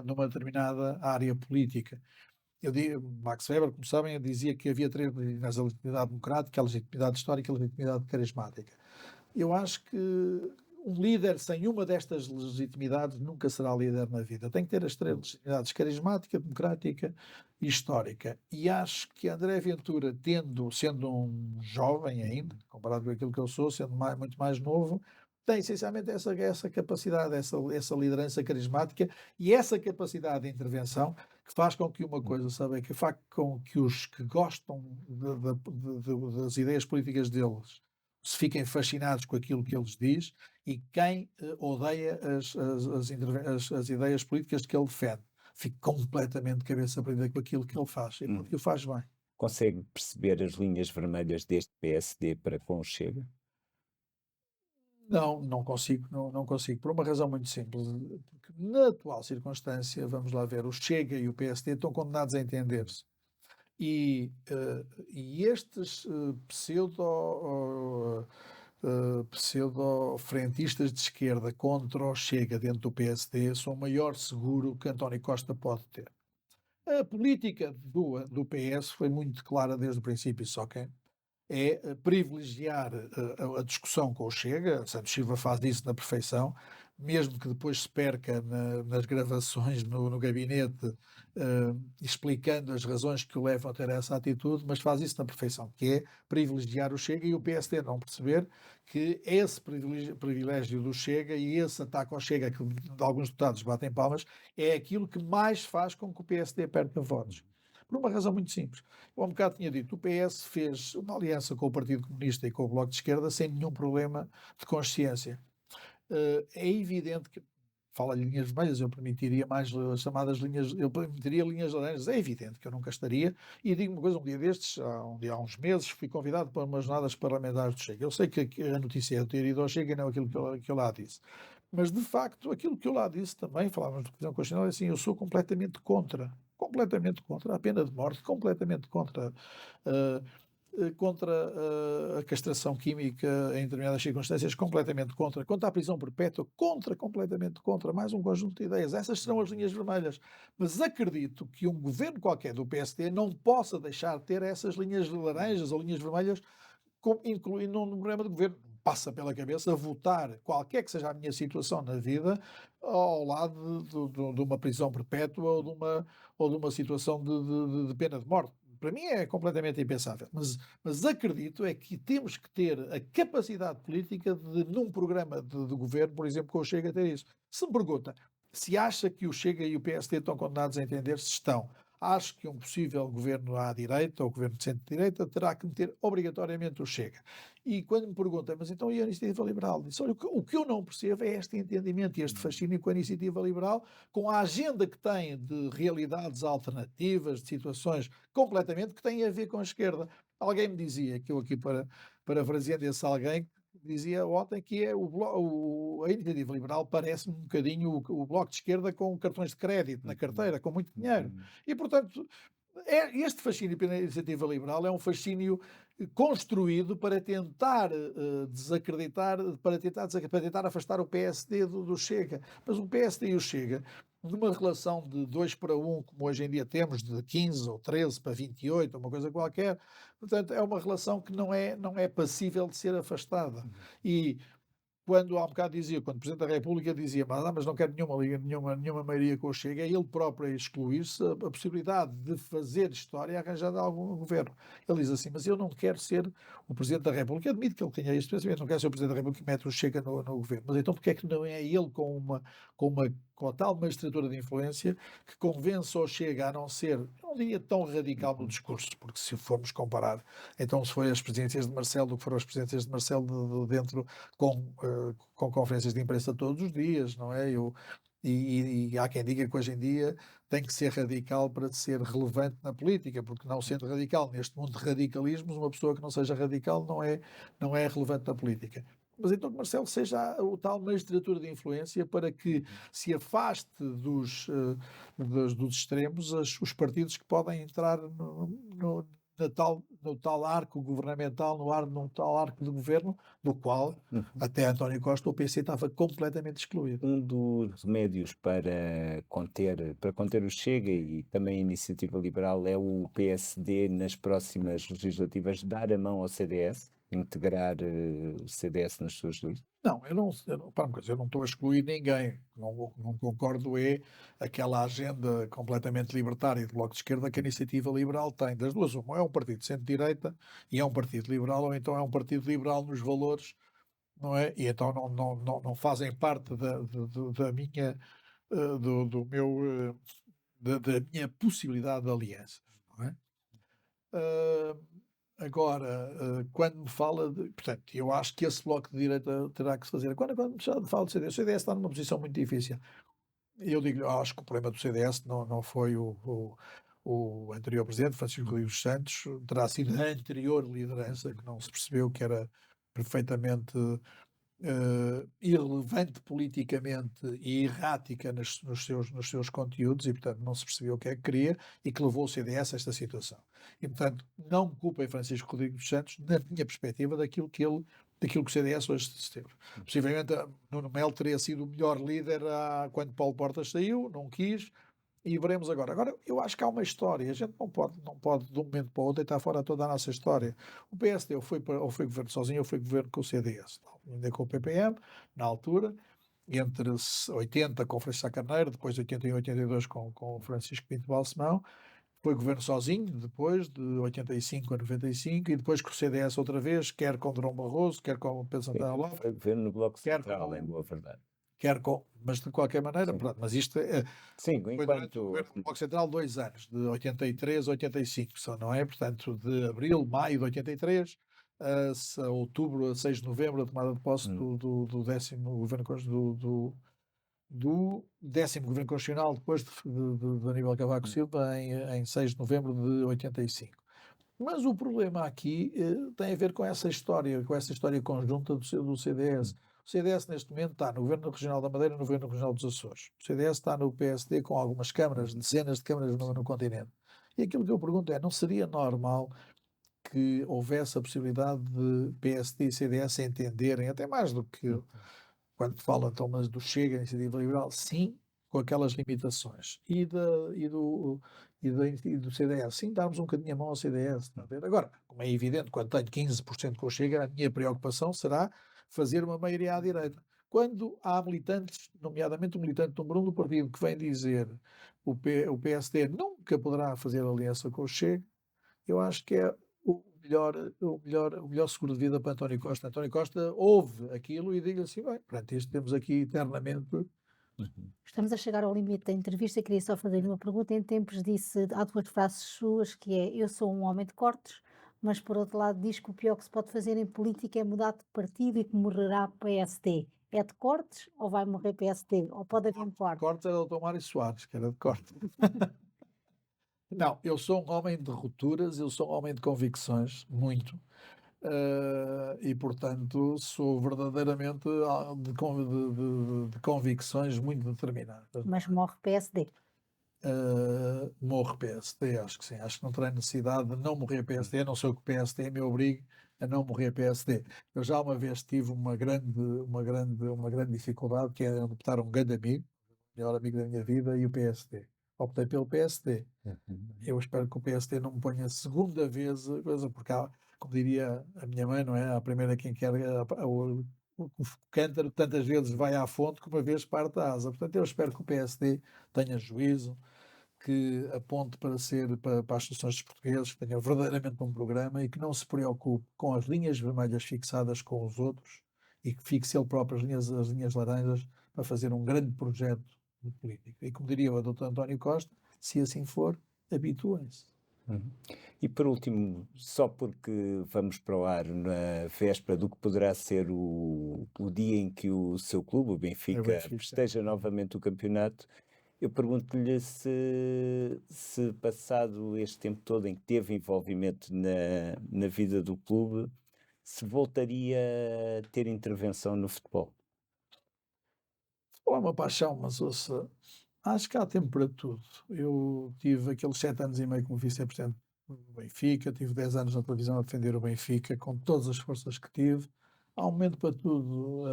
numa determinada área política. Max Weber, como sabem, dizia que havia 3 legitimidades: a legitimidade democrática, a legitimidade histórica e a legitimidade carismática. Eu acho que um líder sem uma destas legitimidades nunca será líder na vida. Tem que ter as 3 legitimidades: carismática, democrática histórica. E acho que André Ventura, sendo um jovem ainda, comparado com aquilo que eu sou, sendo muito mais novo, tem essencialmente essa capacidade, essa liderança carismática e essa capacidade de intervenção que faz com que uma coisa, sabe, que faz com que os que gostam das ideias políticas deles se fiquem fascinados com aquilo que eles diz e quem odeia as ideias políticas que ele defende fique completamente de cabeça prendida com aquilo que ele faz e porque o faz bem. Consegue perceber as linhas vermelhas deste PSD para com o Chega? Não consigo, não consigo, por uma razão muito simples, porque na atual circunstância, vamos lá ver, o Chega e o PSD estão condenados a entender-se. E estes pseudo-frentistas de esquerda contra o Chega dentro do PSD são o maior seguro que António Costa pode ter. A política do PS foi muito clara desde o princípio, só que é privilegiar a discussão com o Chega. Santos Silva faz isso na perfeição, mesmo que depois se perca nas gravações no gabinete, explicando as razões que o levam a ter essa atitude, mas faz isso na perfeição, que é privilegiar o Chega e o PSD não perceber que esse privilégio do Chega e esse ataque ao Chega, que alguns deputados batem palmas, é aquilo que mais faz com que o PSD perca votos. Por uma razão muito simples. Eu há um bocado tinha dito, o PS fez uma aliança com o Partido Comunista e com o Bloco de Esquerda sem nenhum problema de consciência. É evidente que, fala em linhas vermelhas, eu permitiria mais as chamadas linhas, eu permitiria linhas laranjas, é evidente que eu nunca estaria, e digo uma coisa, um dia destes, há uns meses, fui convidado para umas jornadas parlamentares do Chega. Eu sei que a notícia é eu ter ido ao Chega e não aquilo que eu lá disse. Mas, de facto, aquilo que eu lá disse também, falávamos de Constituição Constitucional, é assim, eu sou completamente contra a pena de morte, completamente contra a castração química em determinadas circunstâncias, completamente contra a prisão perpétua, completamente contra, mais um conjunto de ideias. Essas serão as linhas vermelhas. Mas acredito que um governo qualquer do PSD não possa deixar de ter essas linhas laranjas ou linhas vermelhas, incluindo no programa de governo. Passa pela cabeça votar qualquer que seja a minha situação na vida ao lado de uma prisão perpétua ou de uma situação de pena de morte. Para mim é completamente impensável. Mas acredito é que temos que ter a capacidade política de, num programa de governo, por exemplo, com o Chega, ter isso. Se me pergunta se acha que o Chega e o PSD estão condenados a entender-se, estão. Acho que um possível governo à direita, ou governo de centro-direita, terá que meter obrigatoriamente o Chega. E quando me perguntam, mas então e a Iniciativa Liberal? Disse, olha, o que eu não percebo é este entendimento e este fascínio com a Iniciativa Liberal, com a agenda que tem de realidades alternativas, de situações completamente que têm a ver com a esquerda. Alguém me dizia, que eu aqui parafraseando esse alguém, dizia ontem que a Iniciativa Liberal parece-me um bocadinho o Bloco de Esquerda com cartões de crédito na carteira, com muito dinheiro. E, portanto, este fascínio pela Iniciativa Liberal é um fascínio construído para tentar desacreditar, para tentar afastar o PSD do Chega. Mas o PSD e o Chega, numa relação de 2 para 1, como hoje em dia temos, de 15 ou 13 para 28, uma coisa qualquer, portanto, é uma relação que não é passível de ser afastada. E quando há um bocado dizia, quando o Presidente da República dizia, mas não quero nenhuma maioria com o Chega, é ele próprio a excluir-se a possibilidade de fazer história arranjada a algum governo. Ele diz assim, mas eu não quero ser o Presidente da República, admito que ele tenha este pensamento, não quero ser o Presidente da República que mete o Chega no governo, mas então porque é que não é ele com a tal magistratura de influência que convence o Chega a não ser, não diria tão radical no discurso, porque se formos comparar, então se foi as presidências de Marcelo do que foram as presidências de Marcelo dentro com conferências de imprensa todos os dias, não é? E há quem diga que hoje em dia tem que ser radical para ser relevante na política, porque não sendo radical neste mundo de radicalismos, uma pessoa que não seja radical não é relevante na política. Mas então que Marcelo seja o tal magistratura de influência para que se afaste dos extremos os partidos que podem entrar no tal arco governamental, num tal arco de governo, do qual até António Costa, o PC, estava completamente excluído. Um dos remédios para conter o Chega e também a Iniciativa Liberal é o PSD nas próximas legislativas dar a mão ao CDS, integrar o CDS nas suas listas? Não, para uma coisa, eu não estou a excluir ninguém. Não concordo aquela agenda completamente libertária do Bloco de Esquerda que a Iniciativa Liberal tem. Das duas, uma, é um partido de centro-direita e é um partido liberal, ou então é um partido liberal nos valores, não é? E então não fazem parte da minha, do meu, da minha possibilidade de alianças, não é? Ah, Agora, quando me fala de. Portanto, eu acho que esse bloco de direita terá que se fazer. Quando me fala do CDS, o CDS está numa posição muito difícil. Eu digo, acho que o problema do CDS não foi o anterior presidente, Francisco Rodrigues Santos, terá sido a anterior liderança, que não se percebeu que era perfeitamente irrelevante politicamente e errática nos seus conteúdos, e portanto não se percebeu o que é que queria e que levou o CDS a esta situação. E portanto não me culpem Francisco Rodrigues dos Santos, na minha perspectiva, daquilo que o CDS hoje esteve. Possivelmente Nuno Melo teria sido o melhor líder quando Paulo Portas saiu, não quis, e veremos agora. Agora, eu acho que há uma história. A gente não pode de um momento para o outro deitar fora toda a nossa história. O PSD ou foi governo sozinho ou foi governo com o CDS. Ainda com o PPM, na altura, entre 80 com Francisco Sá Carneiro, depois 81 e 82 com o Francisco Pinto Balsemão. Foi governo sozinho, depois de 85 a 95, e depois com o CDS outra vez, quer com Durão Barroso, quer com Pedro Santana Lopes. Foi governo no Bloco Quer Central, em boa verdade. mas de qualquer maneira, Sim. Pronto, mas isto Sim, foi durante o governo do Bloco Central 2 anos, de 83 a 85, só, não é? Portanto, de abril, maio de 83 a outubro, a 6 de novembro, a tomada de posse do décimo governo do décimo governo constitucional, depois de Aníbal Cavaco Silva, em 6 de novembro de 85. Mas o problema aqui tem a ver com essa história conjunta do CDS. O CDS, neste momento, está no Governo Regional da Madeira e no Governo Regional dos Açores. O CDS está no PSD com algumas câmaras, dezenas de câmaras no continente. E aquilo que eu pergunto é, não seria normal que houvesse a possibilidade de PSD e CDS se entenderem, até mais do que quando falam então, mas do Chega, Iniciativa Liberal, sim, com aquelas limitações. E do CDS, sim, darmos um bocadinho a mão ao CDS. Está a ver? Agora, como é evidente, quando tenho 15% com o Chega, a minha preocupação será fazer uma maioria à direita. Quando há militantes, nomeadamente o militante número 1 do partido, que vem dizer o PSD nunca poderá fazer aliança com o Chega, eu acho que é o melhor seguro de vida para António Costa. António Costa ouve aquilo e diz assim, bem, pronto, isto temos aqui eternamente. Estamos a chegar ao limite da entrevista. Queria só fazer uma pergunta. Em tempos disse, há duas frases suas, que é: eu sou um homem de cortes, mas por outro lado diz que o pior que se pode fazer em política é mudar de partido e que morrerá PSD. É de cortes ou vai morrer PSD? Ou pode haver um corte? Cortes era o Dr. Mário Soares, que era de corte. Não, eu sou um homem de rupturas, eu sou um homem de convicções, muito. E, portanto, sou verdadeiramente de convicções muito determinadas. Mas morre PSD. Morre PSD, acho que sim. Acho que não terei necessidade de não morrer PSD, a não ser que o PSD me obrigue a não morrer PSD. Eu já uma vez tive uma grande dificuldade, que era optar um grande amigo, o melhor amigo da minha vida, e o PSD. Optei pelo PSD. Eu espero que o PSD não me ponha segunda vez, porque há, como diria a minha mãe, não é? A primeira quem quer o cântaro tantas vezes vai à fonte que uma vez parte a asa. Portanto, eu espero que o PSD tenha juízo, que aponte para as soluções dos portugueses, que tenha verdadeiramente um programa e que não se preocupe com as linhas vermelhas fixadas com os outros e que fixe ele próprio as linhas laranjas para fazer um grande projeto de política. E como diria o Dr. António Costa, se assim for, habituem-se. E por último, só porque vamos para o ar na véspera do que poderá ser o dia em que o seu clube, o Benfica, festeja novamente o campeonato, eu pergunto-lhe se passado este tempo todo em que teve envolvimento na vida do clube, se voltaria a ter intervenção no futebol. Futebol é uma paixão, mas ouça, acho que há tempo para tudo. Eu tive aqueles 7 anos e meio como vice-presidente do Benfica, tive 10 anos na televisão a defender o Benfica, com todas as forças que tive. Há um momento para tudo.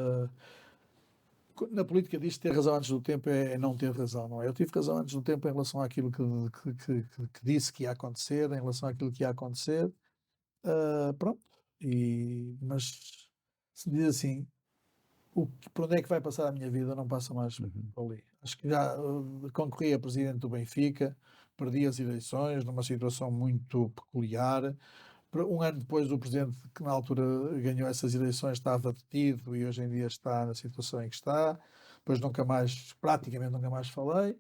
Na política diz que ter razão antes do tempo é não ter razão, não é? Eu tive razão antes do tempo em relação àquilo que disse que ia acontecer, em relação àquilo que ia acontecer. Pronto. Mas se me diz assim, por onde é que vai passar a minha vida, não passa mais por ali. Acho que já concorri a presidente do Benfica, perdi as eleições numa situação muito peculiar. Um ano depois, o presidente que na altura ganhou essas eleições estava detido e hoje em dia está na situação em que está. Depois praticamente nunca mais falei.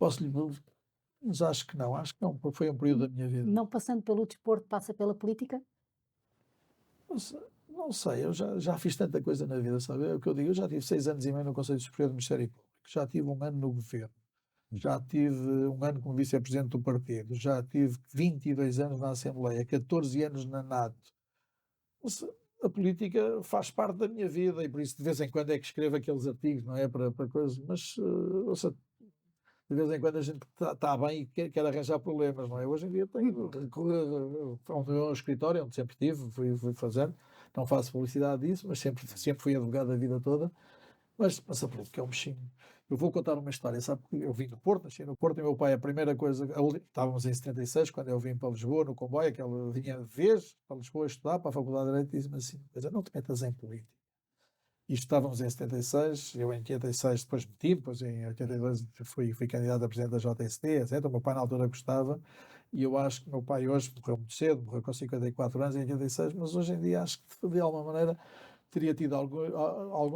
Mas acho que não, porque foi um período da minha vida. Não passando pelo desporto, passa pela política? Não sei, eu já fiz tanta coisa na vida, sabe? É o que eu digo, eu já tive 6 anos e meio no Conselho Superior do Ministério Público, já tive um ano no governo, já tive um ano como vice-presidente do partido, já tive 22 anos na Assembleia, 14 anos na NATO. A política faz parte da minha vida e por isso de vez em quando é que escrevo aqueles artigos, não é? Para coisas, mas ouça, de vez em quando a gente está bem e quer arranjar problemas, não é? Hoje em dia tenho ao meu escritório, onde sempre estive, fui fazendo, não faço publicidade disso, mas sempre fui advogado a vida toda. Mas a política é um bichinho. Eu vou contar uma história, sabe? Eu vim do Porto, nasci no Porto, e meu pai, a primeira coisa, estávamos em 76, quando eu vim para Lisboa, no comboio, que ele vinha de vez para Lisboa estudar, para a Faculdade de Direito, e disse-me assim: coisa, não te metas em política. E estávamos em 76, eu em 86 depois meti, depois em 82 fui candidato a presidente da JST, etc. O meu pai na altura gostava, e eu acho que o meu pai hoje morreu muito cedo, morreu com 54 anos em 86, mas hoje em dia acho que de alguma maneira teria tido algum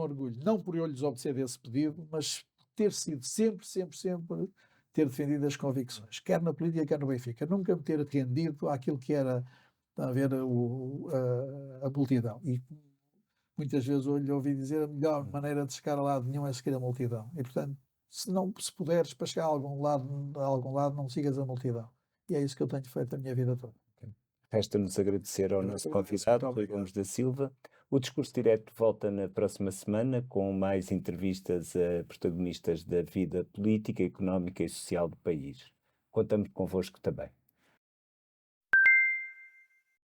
orgulho, não por eu lhes obedecer desse pedido, mas ter sido sempre ter defendido as convicções, quer na política, quer no Benfica, nunca me ter rendido àquilo que era a ver a multidão. E muitas vezes eu lhe ouvi dizer a melhor maneira de chegar a lado nenhum é seguir a multidão. E, portanto, se puderes para chegar a algum lado, não sigas a multidão. E é isso que eu tenho feito a minha vida toda. Resta-nos agradecer ao nosso convidado, Rui Gomes da Silva. O Discurso Direto volta na próxima semana com mais entrevistas a protagonistas da vida política, económica e social do país. Contamos convosco também.